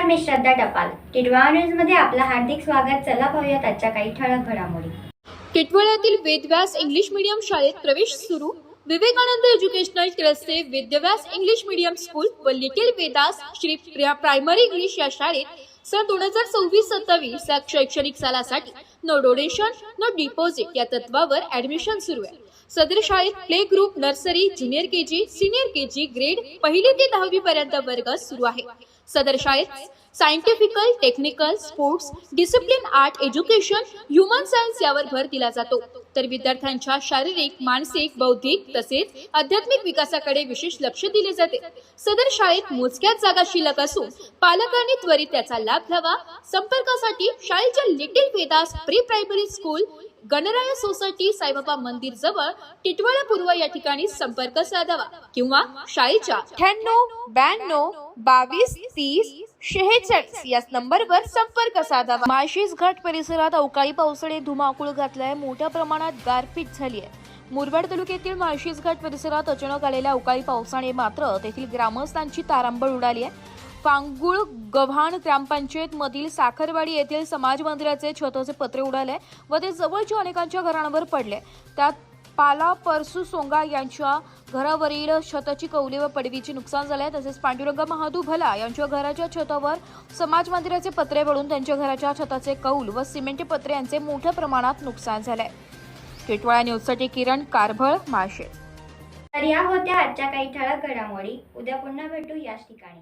मी श्रद्धा टपाल. टिटवाळा न्यूज मध्ये आपलं हार्दिक स्वागत. चला पाहूयात आजच्या काही ठळक घडामोडी. टिटवाळ्यातील वेदव्यास इंग्लिश मीडियम शाळेत प्रवेश सुरू. विवेकानंद एज्युकेशनल ट्रस्टचे वेदव्यास इंग्लिश मीडियम स्कूल व little Vedas Shri primary English या शाळेत सन 2026-27 या शैक्षणिक सालासाठी नो डोनेशन नो डिपॉझिट या तत्वावर ऍडमिशन सुरू आहे. सदर शाळेत play group, nursery, junior KG, senior KG grade 1ली ते 10वी पर्यंत वर्ग सुरू आहे. सदर शाळेत scientifical, technical, sports, discipline, art, education, human science यावर भर दिला जातो. तर विद्यार्थ्यांच्या शारीरिक, मानसिक, बौद्धिक तसेच आध्यात्मिक विकासाकडे विशेष लक्ष दिले जाते. सदर शाळेत मोजक्याच जागा शिल्लक असून पालकांनी त्वरित त्याचा लाभ घ्यावा. संपर्कासाठी शाळेच्या little Vedas pre primary school, Ganraya society, Saibaba मंदिर जवळ, टिटवाळा पूर्व या ठिकाणी संपर्क साधावा किंवा शाळेच्या 98 92 22 30 46 या नंबरवर संपर्क साधावा. माळशेज घाट परिसरात अवकाळी पावसाने धुमाकूळ घातलाय. मोठ्या प्रमाणात गारपीट झाली आहे. मुरबाड तालुक्यातील माळशेज घाट परिसरात अचानक आलेल्या अवकाळी पावसाने मात्र तेथील ग्रामस्थांची तारांबळ उडाली आहे. पांगुळ गव्हाण ग्रामपंचायत मधील साखरवाडी येथील समाज मंदिराचे छताचे पत्रे उडाले व ते जवळच्या अनेकांच्या घरांवर पडले. त्यात पाला परसू सोंगा यांच्या घरावरील छताची कौली व पडवीचे नुकसान झाले. तसेच पांडुरंग महादू भला यांच्या घराच्या छतावर समाज मंदिराचे पत्रे पडून त्यांच्या घराच्या छताचे कौल व सिमेंट पत्रे यांचे मोठ्या प्रमाणात नुकसान झाले. टिटवाळा न्यूजसाठी किरण कारभळ, माळशेज. तर या होत्या आजच्या काही ठळक घडामोडी. उद्या पुन्हा भेटू याच ठिकाणी.